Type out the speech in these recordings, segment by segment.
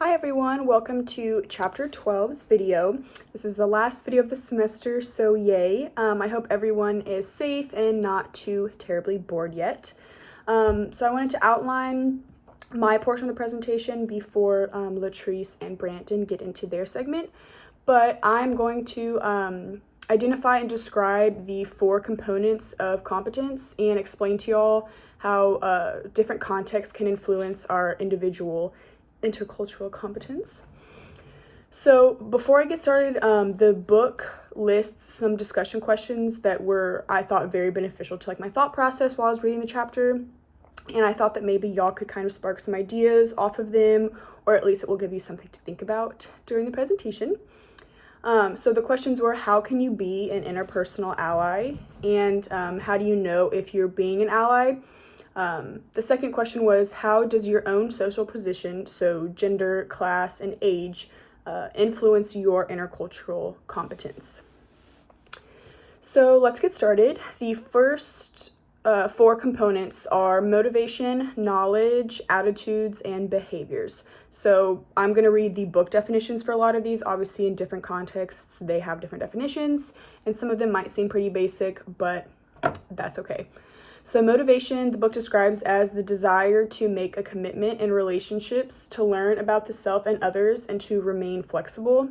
Hi everyone, welcome to Chapter 12's video. This is the last video of the semester, so yay. I hope everyone is safe and not too terribly bored yet. So I wanted to outline my portion of the presentation before Latrice and Branton get into their segment, but I'm going to identify and describe the 4 components of competence and explain to y'all how different contexts can influence our individual intercultural competence. So before I get started, the book lists some discussion questions that I thought very beneficial to my thought process while I was reading the chapter, and I thought that maybe y'all could kind of spark some ideas off of them, or at least it will give you something to think about during the presentation. So the questions were, how can you be an interpersonal ally, and how do you know if you're being an ally? The second question was, how does your own social position, so gender, class, and age, influence your intercultural competence? So let's get started. The first 4 components are motivation, knowledge, attitudes, and behaviors. So I'm going to read the book definitions for a lot of these. Obviously, in different contexts, they have different definitions, and some of them might seem pretty basic, but that's okay. So motivation, the book describes as the desire to make a commitment in relationships, to learn about the self and others, and to remain flexible.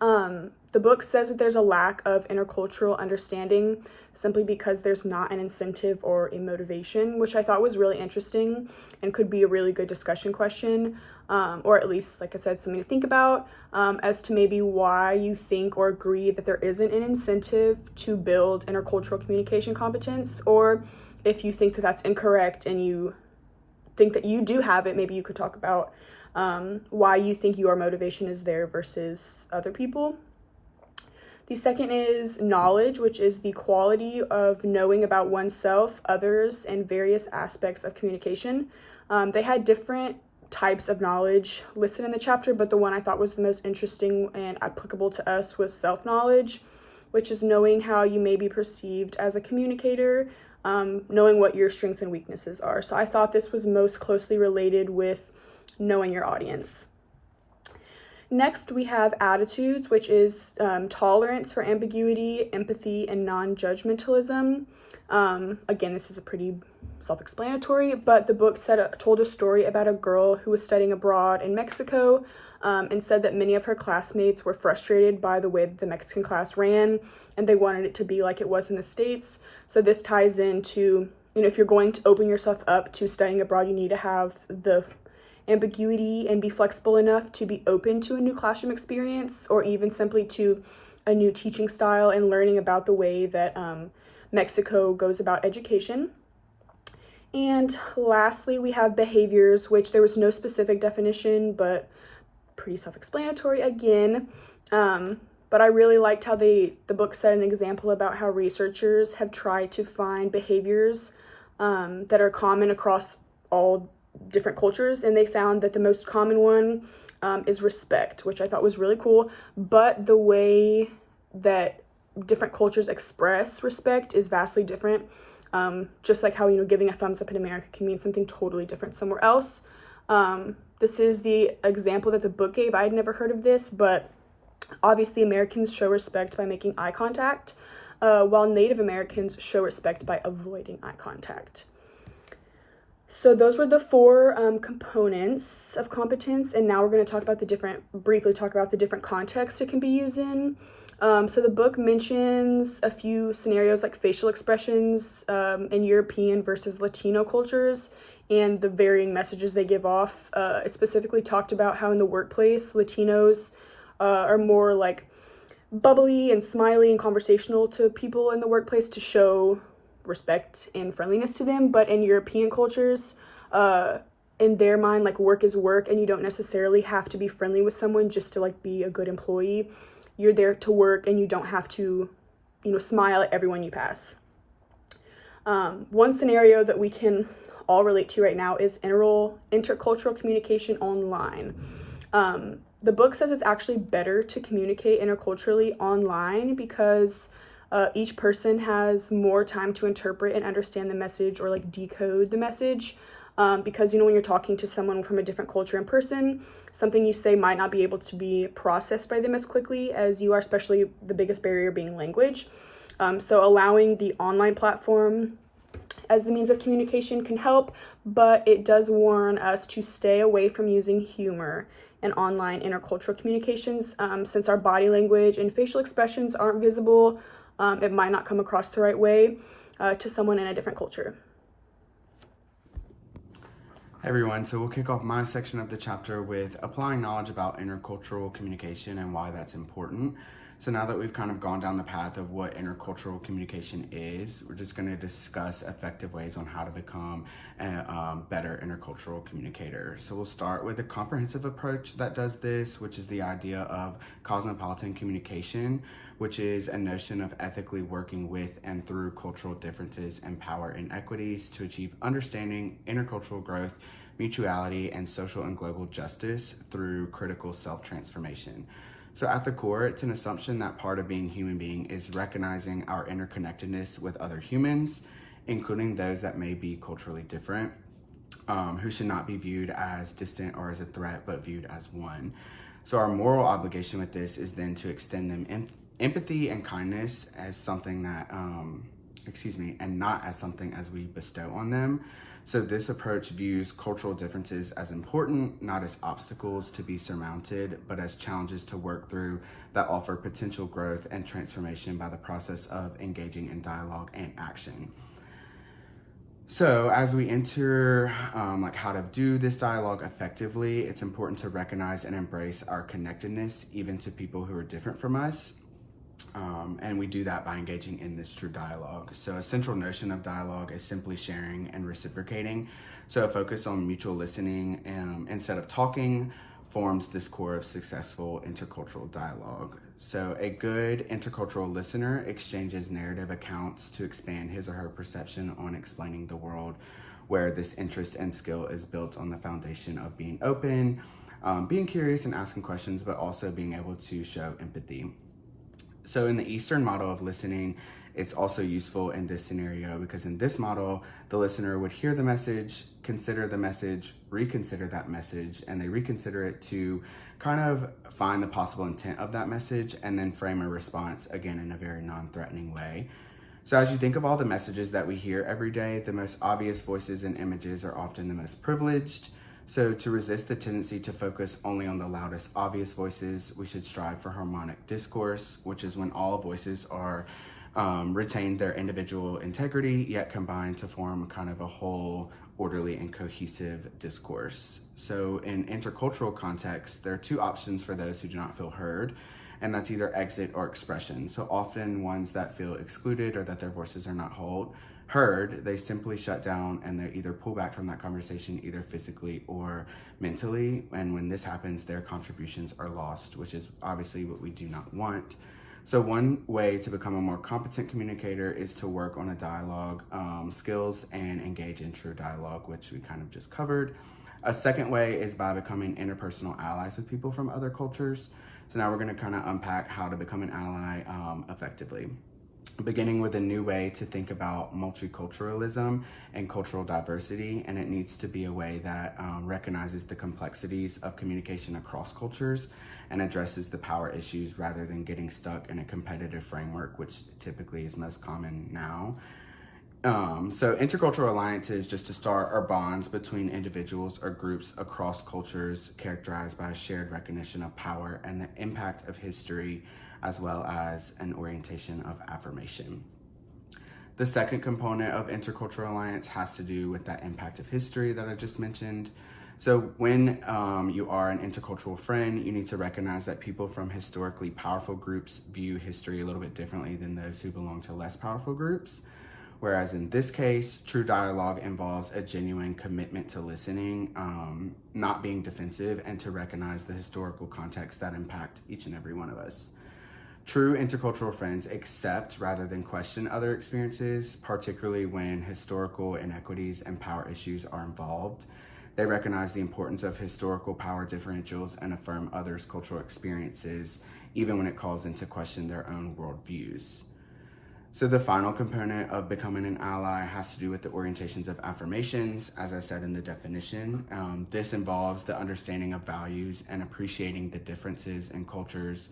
The book says that there's a lack of intercultural understanding simply because there's not an incentive or a motivation, which I thought was really interesting and could be a really good discussion question, or at least, like I said, something to think about as to maybe why you think or agree that there isn't an incentive to build intercultural communication competence, or if you think that that's incorrect and you think that you do have it, maybe you could talk about why you think your motivation is there versus other people. The second is knowledge, which is the quality of knowing about oneself, others, and various aspects of communication. They had different types of knowledge listed in the chapter, but the one I thought was the most interesting and applicable to us was self-knowledge, which is knowing how you may be perceived as a communicator, knowing what your strengths and weaknesses are. So I thought this was most closely related with knowing your audience. Next, we have attitudes, which is tolerance for ambiguity, empathy, and non-judgmentalism. Again, this is a pretty self-explanatory, but the book told a story about a girl who was studying abroad in Mexico and said that many of her classmates were frustrated by the way that the Mexican class ran, and they wanted it to be like it was in the States. So this ties into, if you're going to open yourself up to studying abroad, you need to have the ambiguity and be flexible enough to be open to a new classroom experience, or even simply to a new teaching style and learning about the way that Mexico goes about education. And lastly, we have behaviors, which there was no specific definition, but pretty self-explanatory again. But I really liked how the book set an example about how researchers have tried to find behaviors that are common across all different cultures, and they found that the most common one is respect, which I thought was really cool, but the way that different cultures express respect is vastly different. Just like how, giving a thumbs up in America can mean something totally different somewhere else. This is the example that the book gave. I had never heard of this, but obviously Americans show respect by making eye contact, while Native Americans show respect by avoiding eye contact. So those were the 4 components of competence, and now we're going to briefly talk about the different contexts it can be used in. So the book mentions a few scenarios like facial expressions in European versus Latino cultures and the varying messages they give off. It specifically talked about how in the workplace, Latinos are more bubbly and smiley and conversational to people in the workplace to show respect and friendliness to them, but in European cultures, in their mind, work is work, and you don't necessarily have to be friendly with someone just to be a good employee. You're there to work, and you don't have to, smile at everyone you pass. One scenario that we can all relate to right now is intercultural communication online. The book says it's actually better to communicate interculturally online because each person has more time to interpret and understand the message or decode the message. because, when you're talking to someone from a different culture in person, something you say might not be able to be processed by them as quickly as you are, especially the biggest barrier being language. So allowing the online platform as the means of communication can help, but it does warn us to stay away from using humor in online intercultural communications. Since our body language and facial expressions aren't visible, it might not come across the right way to someone in a different culture. Hey everyone, so we'll kick off my section of the chapter with applying knowledge about intercultural communication and why that's important. So now that we've kind of gone down the path of what intercultural communication is, we're just going to discuss effective ways on how to become a better intercultural communicator. So we'll start with a comprehensive approach that does this, which is the idea of cosmopolitan communication, which is a notion of ethically working with and through cultural differences and power inequities to achieve understanding, intercultural growth, mutuality, and social and global justice through critical self-transformation. So at the core, it's an assumption that part of being human being is recognizing our interconnectedness with other humans, including those that may be culturally different, who should not be viewed as distant or as a threat, but viewed as one. So our moral obligation with this is then to extend them empathy and kindness as something that, and not as something as we bestow on them. So this approach views cultural differences as important, not as obstacles to be surmounted, but as challenges to work through that offer potential growth and transformation by the process of engaging in dialogue and action. So as we enter how to do this dialogue effectively, it's important to recognize and embrace our connectedness even to people who are different from us. And we do that by engaging in this true dialogue. So a central notion of dialogue is simply sharing and reciprocating. So a focus on mutual listening instead of talking forms this core of successful intercultural dialogue. So a good intercultural listener exchanges narrative accounts to expand his or her perception on explaining the world, where this interest and skill is built on the foundation of being open, being curious and asking questions, but also being able to show empathy. So in the Eastern model of listening, it's also useful in this scenario because in this model, the listener would hear the message, consider the message, reconsider that message, and they reconsider it to kind of find the possible intent of that message and then frame a response, again, in a very non-threatening way. So as you think of all the messages that we hear every day, the most obvious voices and images are often the most privileged. So to resist the tendency to focus only on the loudest obvious voices, we should strive for harmonic discourse, which is when all voices are retain their individual integrity, yet combined to form kind of a whole, orderly, and cohesive discourse. So in intercultural contexts, there are two options for those who do not feel heard, and that's either exit or expression. So often ones that feel excluded or that their voices are not heard, they simply shut down and they either pull back from that conversation either physically or mentally. And when this happens, their contributions are lost, which is obviously what we do not want. So one way to become a more competent communicator is to work on a dialogue skills and engage in true dialogue, which we kind of just covered. A second way is by becoming interpersonal allies with people from other cultures. So now we're going to kind of unpack how to become an ally effectively, beginning with a new way to think about multiculturalism and cultural diversity. And it needs to be a way that recognizes the complexities of communication across cultures and addresses the power issues rather than getting stuck in a competitive framework, which typically is most common now. So intercultural alliances, just to start, are bonds between individuals or groups across cultures characterized by a shared recognition of power and the impact of history, as well as an orientation of affirmation. The second component of intercultural alliance has to do with that impact of history that I just mentioned. So when you are an intercultural friend, you need to recognize that people from historically powerful groups view history a little bit differently than those who belong to less powerful groups. Whereas in this case, true dialogue involves a genuine commitment to listening, not being defensive, and to recognize the historical context that impact each and every one of us. True intercultural friends accept rather than question other experiences, particularly when historical inequities and power issues are involved. They recognize the importance of historical power differentials and affirm others' cultural experiences, even when it calls into question their own worldviews. So the final component of becoming an ally has to do with the orientations of affirmations, as I said in the definition. This involves the understanding of values and appreciating the differences in cultures,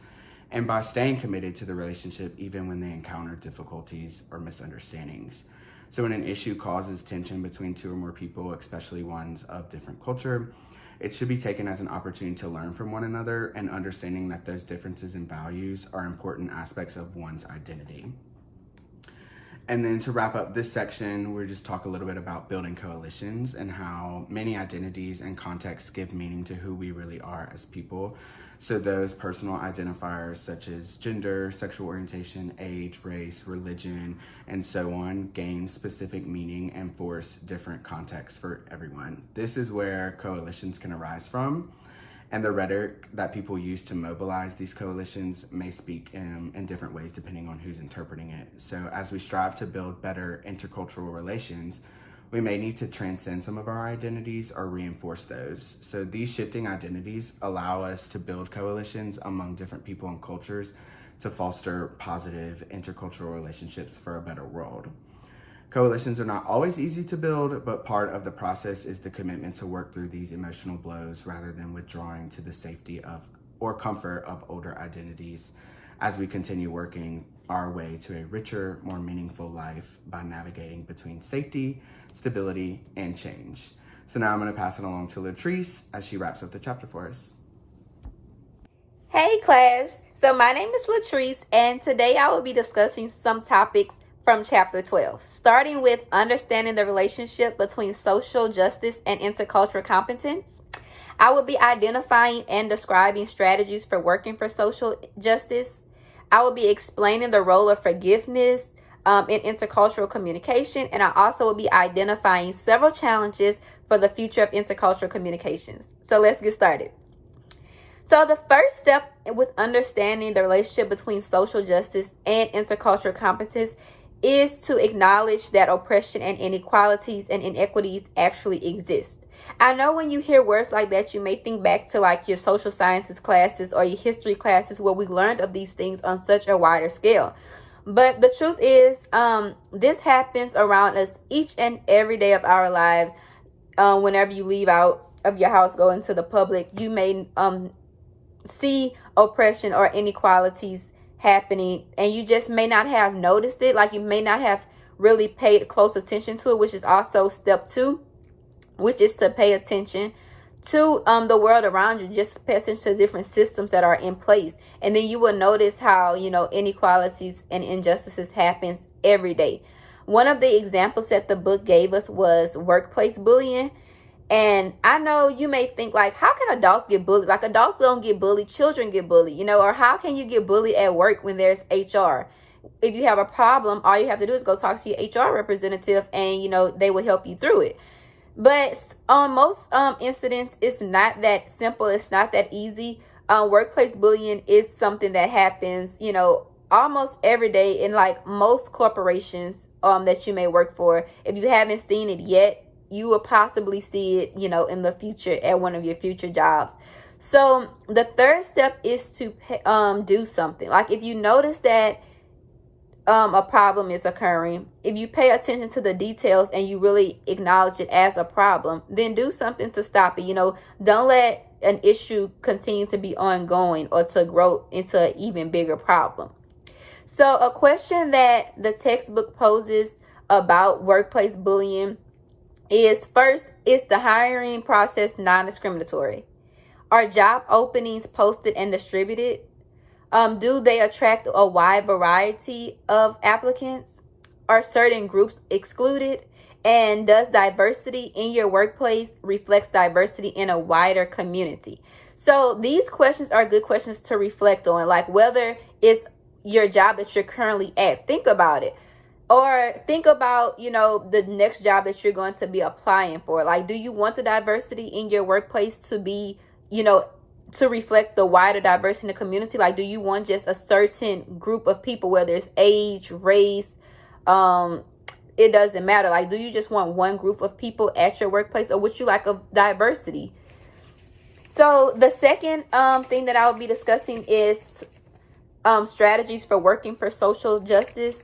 and by staying committed to the relationship even when they encounter difficulties or misunderstandings. So when an issue causes tension between two or more people, especially ones of different culture, it should be taken as an opportunity to learn from one another and understanding that those differences in values are important aspects of one's identity. And then to wrap up this section, we'll just talk a little bit about building coalitions and how many identities and contexts give meaning to who we really are as people. So those personal identifiers such as gender, sexual orientation, age, race, religion, and so on gain specific meaning and force different contexts for everyone. This is where coalitions can arise from. And the rhetoric that people use to mobilize these coalitions may speak in different ways depending on who's interpreting it. So as we strive to build better intercultural relations, we may need to transcend some of our identities or reinforce those. So these shifting identities allow us to build coalitions among different people and cultures to foster positive intercultural relationships for a better world. Coalitions are not always easy to build, but part of the process is the commitment to work through these emotional blows rather than withdrawing to the safety of or comfort of older identities as we continue working our way to a richer, more meaningful life by navigating between safety, stability, and change. So now I'm going to pass it along to Latrice as she wraps up the chapter for us. Hey class, so my name is Latrice and today I will be discussing some topics from chapter 12, starting with understanding the relationship between social justice and intercultural competence. I will be identifying and describing strategies for working for social justice. I will be explaining the role of forgiveness in intercultural communication, and I also will be identifying several challenges for the future of intercultural communications. So let's get started. So the first step with understanding the relationship between social justice and intercultural competence is to acknowledge that oppression and inequalities and inequities actually exist. I know when you hear words like that, you may think back to like your social sciences classes or your history classes where we learned of these things on such a wider scale. But the truth is, this happens around us each and every day of our lives. Whenever you leave out of your house, go into the public, you may see oppression or inequalities happening, and you just may not have noticed it, like you may not have really paid close attention to it, which is also step 2, which is to pay attention to the world around you. Just pay attention to different systems that are in place, and then you will notice how inequalities and injustices happens every day. One of the examples that the book gave us was workplace bullying. And I know you may think like, how can adults get bullied? Like adults don't get bullied, children get bullied, or how can you get bullied at work when there's HR? If you have a problem, all you have to do is go talk to your HR representative and, they will help you through it. But on most incidents, it's not that simple. It's not that easy. Workplace bullying is something that happens, almost every day in like most corporations that you may work for. If you haven't seen it yet, you will possibly see it, in the future at one of your future jobs. So the third step is to do something. Like if you notice that a problem is occurring, if you pay attention to the details and you really acknowledge it as a problem, then do something to stop it. Don't let an issue continue to be ongoing or to grow into an even bigger problem. So a question that the textbook poses about workplace bullying is, first, is the hiring process non-discriminatory? Are job openings posted and distributed? Do they attract a wide variety of applicants? Are certain groups excluded? And does diversity in your workplace reflects diversity in a wider community? So these questions are good questions to reflect on, like whether it's your job that you're currently at. Think about it. Or think about, the next job that you're going to be applying for. Like, do you want the diversity in your workplace to be, to reflect the wider diversity in the community? Like, do you want just a certain group of people, whether it's age, race, it doesn't matter. Like, do you just want one group of people at your workplace, or would you like a diversity? So the second thing that I will be discussing is strategies for working for social justice.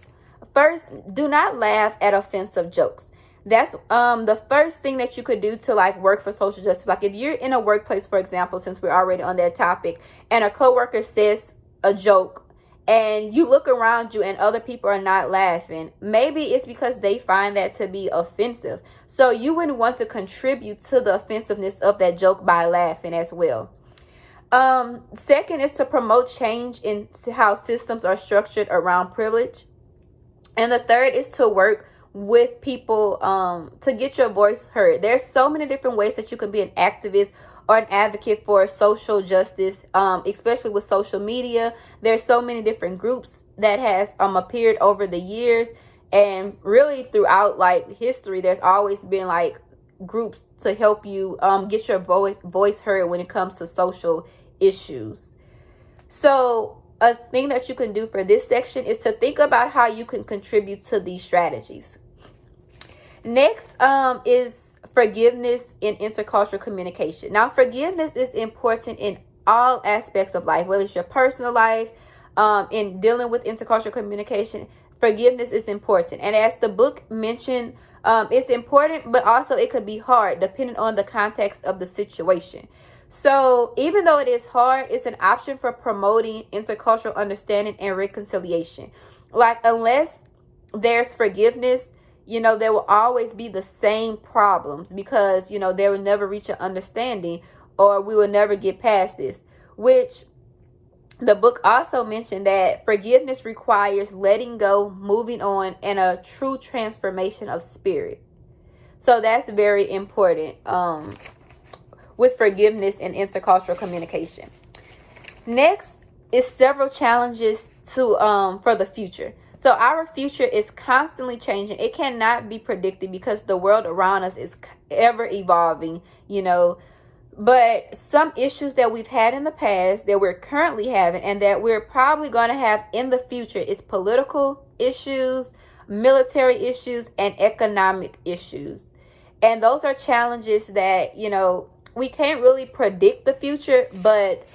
first, do not laugh at offensive jokes. That's the first thing that you could do to like work for social justice. Like if you're in a workplace, for example, since we're already on that topic, and a coworker says a joke and you look around you and other people are not laughing, maybe it's because they find that to be offensive. So you wouldn't want to contribute to the offensiveness of that joke by laughing as well. Second is to promote change in how systems are structured around privilege. And the third is to work with people to get your voice heard. There's so many different ways that you can be an activist or an advocate for social justice, especially with social media. There's so many different groups that has appeared over the years, and really throughout like history, there's always been like groups to help you get your voice heard when it comes to social issues. So a thing that you can do for this section is to think about how you can contribute to these strategies. Next is forgiveness in intercultural communication. Now, forgiveness is important in all aspects of life, whether it's your personal life, in dealing with intercultural communication. Forgiveness is important. And as the book mentioned, it's important, but also it could be hard depending on the context of the situation. So even though it is hard, it's an option for promoting intercultural understanding and reconciliation. Like, unless there's forgiveness, there will always be the same problems because, they will never reach an understanding, or we will never get past this, which the book also mentioned that forgiveness requires letting go, moving on, and a true transformation of spirit. So that's very important with forgiveness and intercultural communication. Next is several challenges for the future. So our future is constantly changing. It cannot be predicted because the world around us is ever evolving, But some issues that we've had in the past, that we're currently having, and that we're probably going to have in the future is political issues, military issues, and economic issues. And those are challenges that, we can't really predict the future, but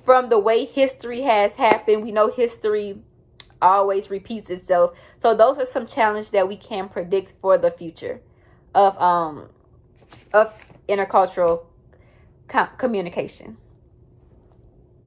from the way history has happened, we know history always repeats itself. So those are some challenges that we can predict for the future of intercultural communications.